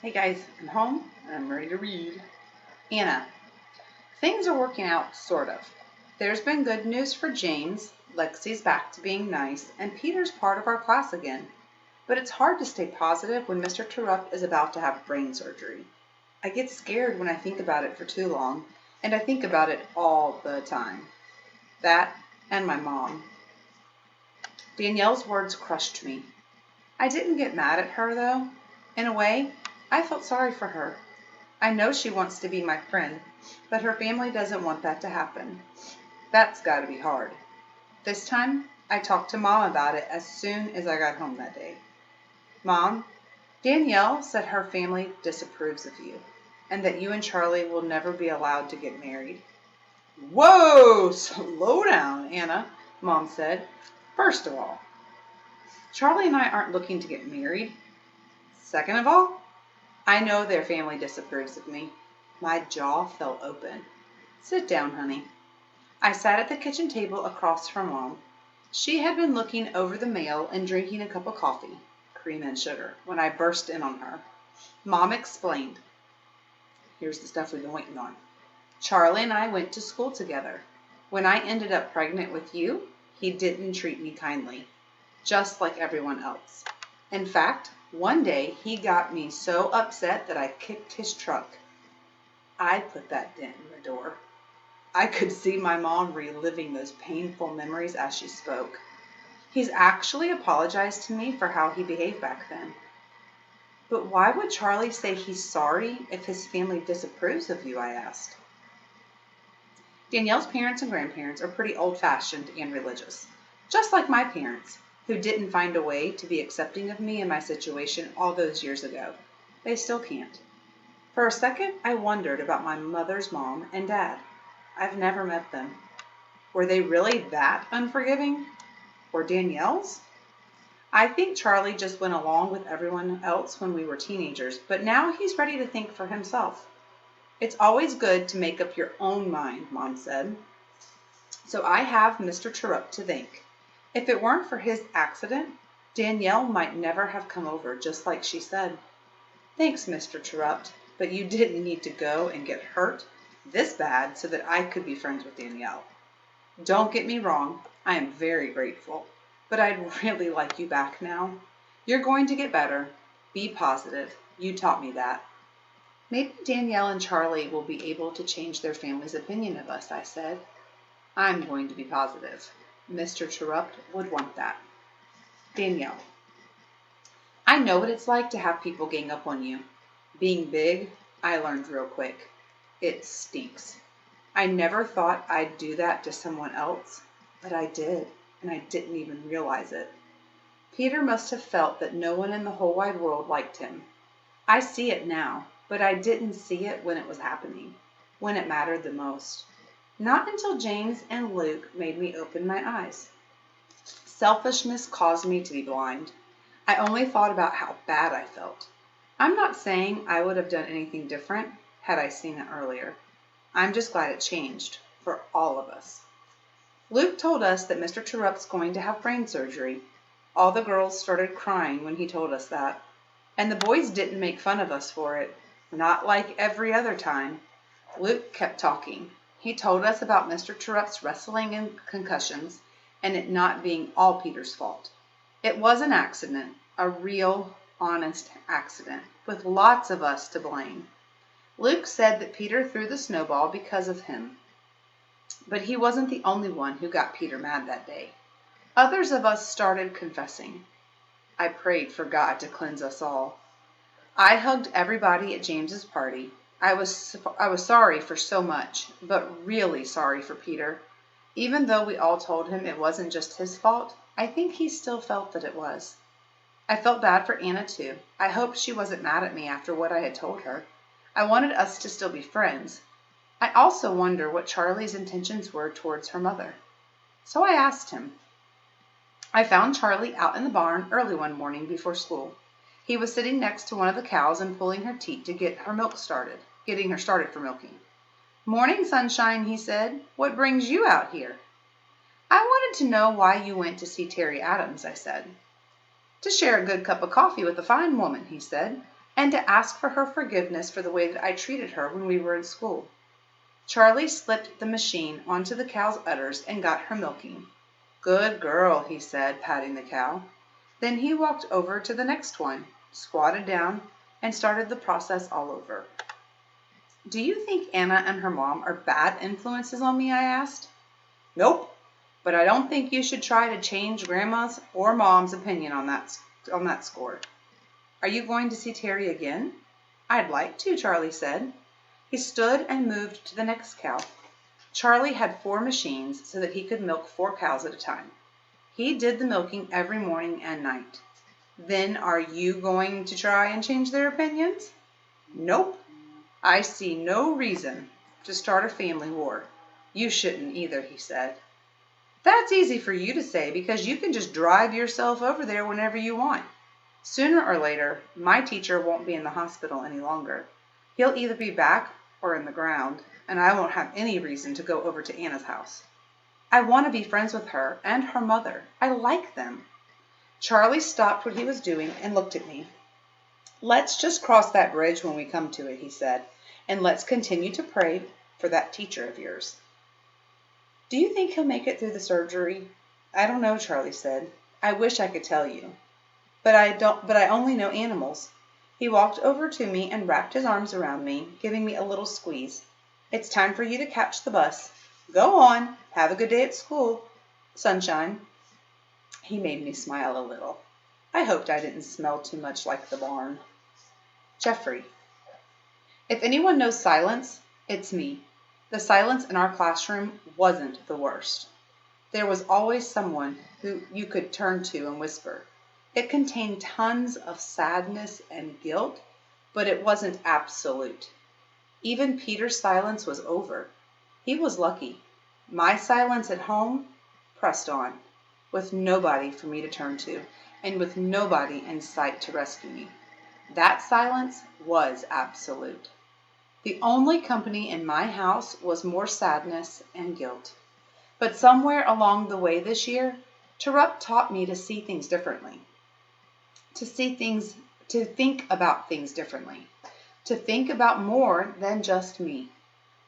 Hey guys, I'm home and I'm ready to read. Anna, things are working out, sort of. There's been good news for James, Lexi's back to being nice, and Peter's part of our class again. But it's hard to stay positive when Mr. Terupt is about to have brain surgery. I get scared when I think about it for too long, and I think about it all the time. That and my mom. Danielle's words crushed me. I didn't get mad at her, though. In a way, I felt sorry for her. I know she wants to be my friend, but her family doesn't want that to happen. That's got to be hard. This time, I talked to Mom about it as soon as I got home that day. Mom, Danielle said her family disapproves of you, and that you and Charlie will never be allowed to get married. Whoa! Slow down, Anna, Mom said. First of all, Charlie and I aren't looking to get married. Second of all, I know their family disapproves of me. My jaw fell open. Sit down, honey. I sat at the kitchen table across from Mom. She had been looking over the mail and drinking a cup of coffee, cream and sugar, when I burst in on her. Mom explained. Here's the stuff we've been waiting on. Charlie and I went to school together. When I ended up pregnant with you, he didn't treat me kindly, just like everyone else. In fact, one day he got me so upset that I kicked his truck. I put that dent in the door. I could see my mom reliving those painful memories as she spoke. He's actually apologized to me for how he behaved back then. But why would Charlie say he's sorry if his family disapproves of you? I asked. Danielle's parents and grandparents are pretty old-fashioned and religious, just like my parents, who didn't find a way to be accepting of me and my situation all those years ago. They still can't. For a second, I wondered about my mother's mom and dad. I've never met them. Were they really that unforgiving? Or Danielle's? I think Charlie just went along with everyone else when we were teenagers, but now he's ready to think for himself. It's always good to make up your own mind, Mom said. So I have Mr. Terupt to thank. If it weren't for his accident, Danielle might never have come over, just like she said. Thanks, Mr. Terupt, but you didn't need to go and get hurt this bad so that I could be friends with Danielle. Don't get me wrong, I am very grateful, but I'd really like you back now. You're going to get better. Be positive. You taught me that. Maybe Danielle and Charlie will be able to change their family's opinion of us, I said. I'm going to be positive. Mr. Terupt would want that. Danielle. I know what it's like to have people gang up on you. Being big, I learned real quick. It stinks. I never thought I'd do that to someone else, but I did, and I didn't even realize it. Peter must have felt that no one in the whole wide world liked him. I see it now, but I didn't see it when it was happening, when it mattered the most. Not until James and Luke made me open my eyes. Selfishness caused me to be blind. I only thought about how bad I felt. I'm not saying I would have done anything different had I seen it earlier. I'm just glad it changed, for all of us. Luke told us that Mr. Terupt's going to have brain surgery. All the girls started crying when he told us that. And the boys didn't make fun of us for it, not like every other time. Luke kept talking. He told us about Mr. Terupt's wrestling and concussions, and it not being all Peter's fault. It was an accident, a real, honest accident, with lots of us to blame. Luke said that Peter threw the snowball because of him. But he wasn't the only one who got Peter mad that day. Others of us started confessing. I prayed for God to cleanse us all. I hugged everybody at James's party. I was sorry for so much, but really sorry for Peter. Even though we all told him it wasn't just his fault, I think he still felt that it was. I felt bad for Anna too. I hoped she wasn't mad at me after what I had told her. I wanted us to still be friends. I also wonder what Charlie's intentions were towards her mother. So I asked him. I found Charlie out in the barn early one morning before school. He was sitting next to one of the cows and pulling her teat to get her getting her started for milking. Morning, Sunshine, he said. What brings you out here? I wanted to know why you went to see Terry Adams, I said. To share a good cup of coffee with a fine woman, he said. and to ask for her forgiveness for the way that I treated her when we were in school. Charlie slipped the machine onto the cow's udders and got her milking. Good girl, he said, patting the cow. Then he walked over to the next one, squatted down, and started the process all over. Do you think Anna and her mom are bad influences on me? I asked. Nope, but I don't think you should try to change Grandma's or Mom's opinion on that score. Are you going to see Terry again? I'd like to, Charlie said. He stood and moved to the next cow. Charlie had 4 machines so that he could milk 4 cows at a time. He did the milking every morning and night. Then are you going to try and change their opinions? Nope. I see no reason to start a family war. You shouldn't either, he said. That's easy for you to say because you can just drive yourself over there whenever you want. Sooner or later, my teacher won't be in the hospital any longer. He'll either be back or in the ground, and I won't have any reason to go over to Anna's house. I want to be friends with her and her mother. I like them. Charlie stopped what he was doing and looked at me. Let's just cross that bridge when we come to it, he said, and let's continue to pray for that teacher of yours. Do you think he'll make it through the surgery? I don't know, Charlie said. I wish I could tell you. But I only know animals. He walked over to me and wrapped his arms around me, giving me a little squeeze. It's time for you to catch the bus. Go on. Have a good day at school. Sunshine. He made me smile a little. I hoped I didn't smell too much like the barn. Jeffrey. If anyone knows silence, it's me. The silence in our classroom wasn't the worst. There was always someone who you could turn to and whisper. It contained tons of sadness and guilt, but it wasn't absolute. Even Peter's silence was over. He was lucky. My silence at home pressed on, with nobody for me to turn to, and with nobody in sight to rescue me. That silence was absolute. The only company in my house was more sadness and guilt. But somewhere along the way this year, Terupt taught me to see things differently. To think about things differently. To think about more than just me.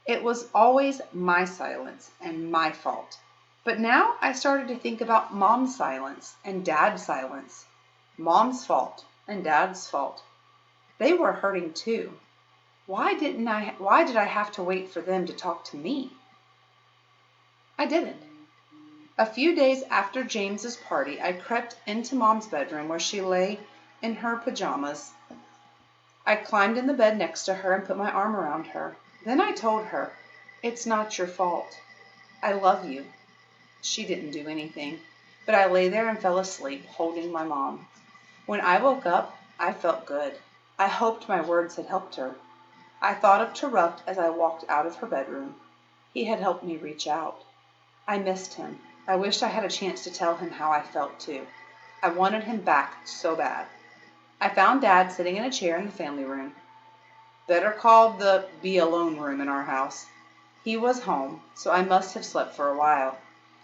It was always my silence and my fault. But now I started to think about Mom's silence and Dad's silence. Mom's fault and Dad's fault. They were hurting too. Why did I have to wait for them to talk to me? I didn't. A few days after James's party, I crept into Mom's bedroom where she lay in her pajamas. I climbed in the bed next to her and put my arm around her. Then I told her, "It's not your fault. I love you." She didn't do anything, but I lay there and fell asleep, holding my mom. When I woke up, I felt good. I hoped my words had helped her. I thought of Terupt as I walked out of her bedroom. He had helped me reach out. I missed him. I wished I had a chance to tell him how I felt too. I wanted him back so bad. I found Dad sitting in a chair in the family room. Better call the be alone room in our house. He was home, so I must have slept for a while.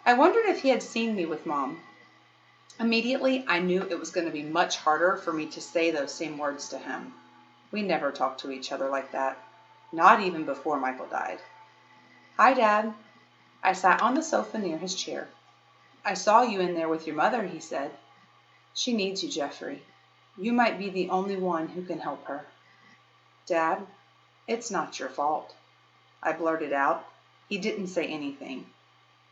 I wondered if he had seen me with Mom. Immediately, I knew it was going to be much harder for me to say those same words to him. We never talked to each other like that, not even before Michael died. "Hi, Dad." I sat on the sofa near his chair. "I saw you in there with your mother," he said. "She needs you, Jeffrey. You might be the only one who can help her." "Dad, it's not your fault," I blurted out. He didn't say anything.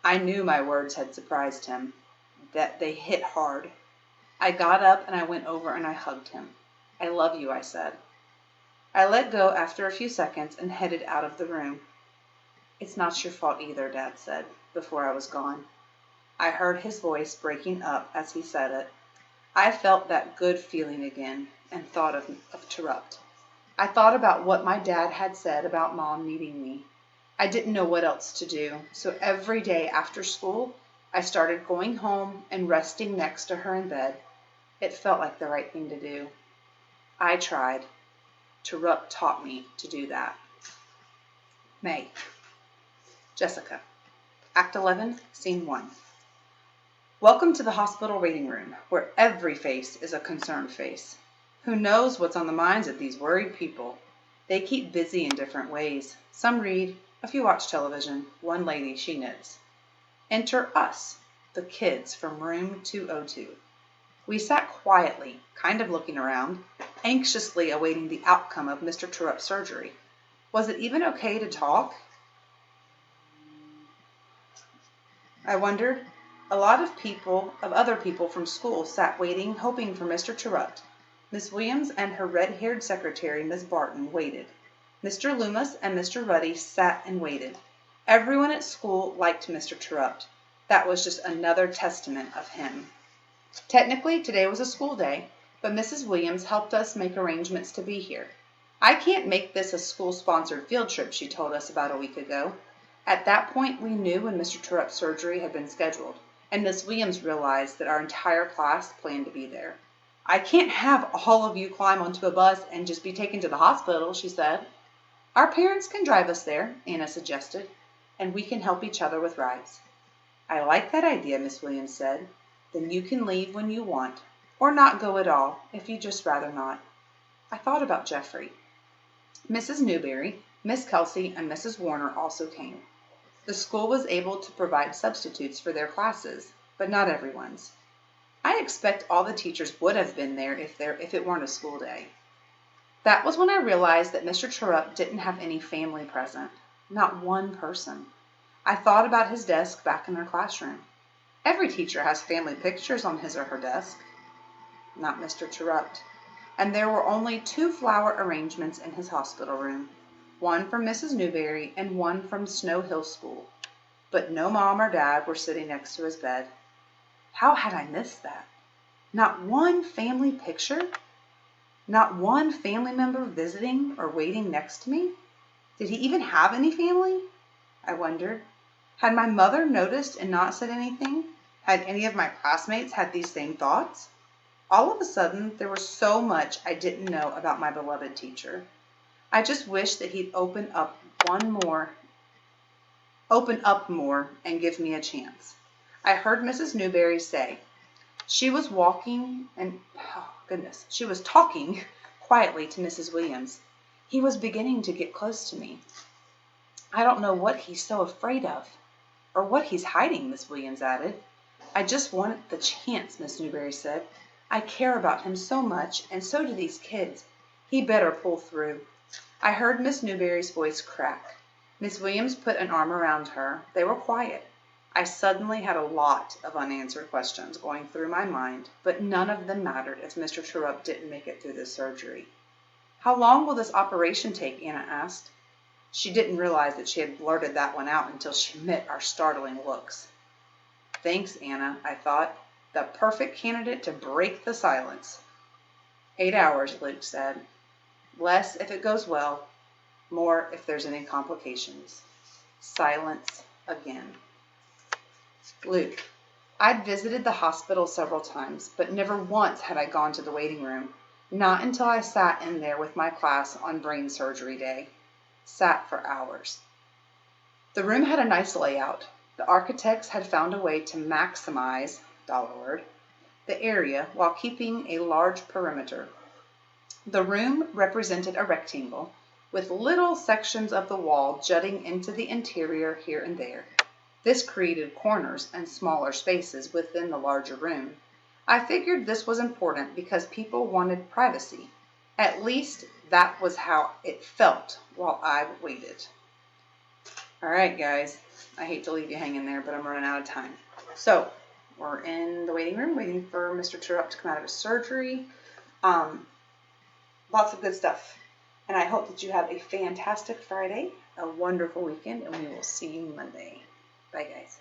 I knew my words had surprised him, that they hit hard. I got up and I went over and I hugged him. "I love you," I said. I let go after a few seconds and headed out of the room. "It's not your fault either," Dad said, before I was gone. I heard his voice breaking up as he said it. I felt that good feeling again and thought of Terupt. I thought about what my dad had said about Mom needing me. I didn't know what else to do, so every day after school, I started going home and resting next to her in bed. It felt like the right thing to do. I tried. Terupt taught me to do that. May. Jessica. Act 11, Scene 1. Welcome to the hospital waiting room, where every face is a concerned face. Who knows what's on the minds of these worried people? They keep busy in different ways. Some read, a few watch television. One lady, she knits. Enter us, the kids from room 202. We sat quietly, kind of looking around, anxiously awaiting the outcome of Mr. Terup's surgery. Was it even okay to talk? I wondered. A lot of other people from school sat waiting, hoping for Mr. Terupt. Miss Williams and her red-haired secretary, Miss Barton, waited. Mr. Loomis and Mr. Ruddy sat and waited. Everyone at school liked Mr. Terupt. That was just another testament of him. Technically, today was a school day, but Mrs. Williams helped us make arrangements to be here. I can't make this a school-sponsored field trip, she told us about a week ago. At that point, we knew when Mr. Terup's surgery had been scheduled, and Miss Williams realized that our entire class planned to be there. I can't have all of you climb onto a bus and just be taken to the hospital, she said. Our parents can drive us there, Anna suggested, and we can help each other with rides. I like that idea, Miss Williams said. Then you can leave when you want, or not go at all, if you'd just rather not. I thought about Jeffrey. Mrs. Newberry, Miss Kelsey, and Mrs. Warner also came. The school was able to provide substitutes for their classes, but not everyone's. I expect all the teachers would have been there if it weren't a school day. That was when I realized that Mr. Terupt didn't have any family present. Not one person. I thought about his desk back in their classroom. Every teacher has family pictures on his or her desk. Not Mr. Terupt. And there were only 2 flower arrangements in his hospital room. One from Mrs. Newberry and one from Snow Hill School. But no mom or dad were sitting next to his bed. How had I missed that? Not one family picture? Not one family member visiting or waiting next to me? Did he even have any family? I wondered. Had my mother noticed and not said anything? Had any of my classmates had these same thoughts? All of a sudden, there was so much I didn't know about my beloved teacher. I just wished that he'd open up more and give me a chance. I heard Mrs. Newberry say, she was talking quietly to Mrs. Williams. He was beginning to get close to me. I don't know what he's so afraid of, or what he's hiding, Miss Williams added. I just wanted the chance, Miss Newberry said. I care about him so much, and so do these kids. He better pull through. I heard Miss Newberry's voice crack. Miss Williams put an arm around her. They were quiet. I suddenly had a lot of unanswered questions going through my mind, but none of them mattered if Mr. Terupt didn't make it through the surgery. How long will this operation take? Anna asked. She didn't realize that she had blurted that one out until she met our startling looks. Thanks, Anna, I thought. The perfect candidate to break the silence. 8 hours, Luke said. Less if it goes well, more if there's any complications. Silence again. Luke, I'd visited the hospital several times, but never once had I gone to the waiting room. Not until I sat in there with my class on brain surgery day. Sat for hours. The room had a nice layout. The architects had found a way to maximize, dollar word, the area while keeping a large perimeter. The room represented a rectangle, with little sections of the wall jutting into the interior here and there. This created corners and smaller spaces within the larger room. I figured this was important because people wanted privacy. At least that was how it felt while I waited. All right, guys. I hate to leave you hanging there, but I'm running out of time. So, we're in the waiting room, waiting for Mr. Terupt to come out of his surgery. Lots of good stuff. And I hope that you have a fantastic Friday, a wonderful weekend, and we will see you Monday. Bye, guys.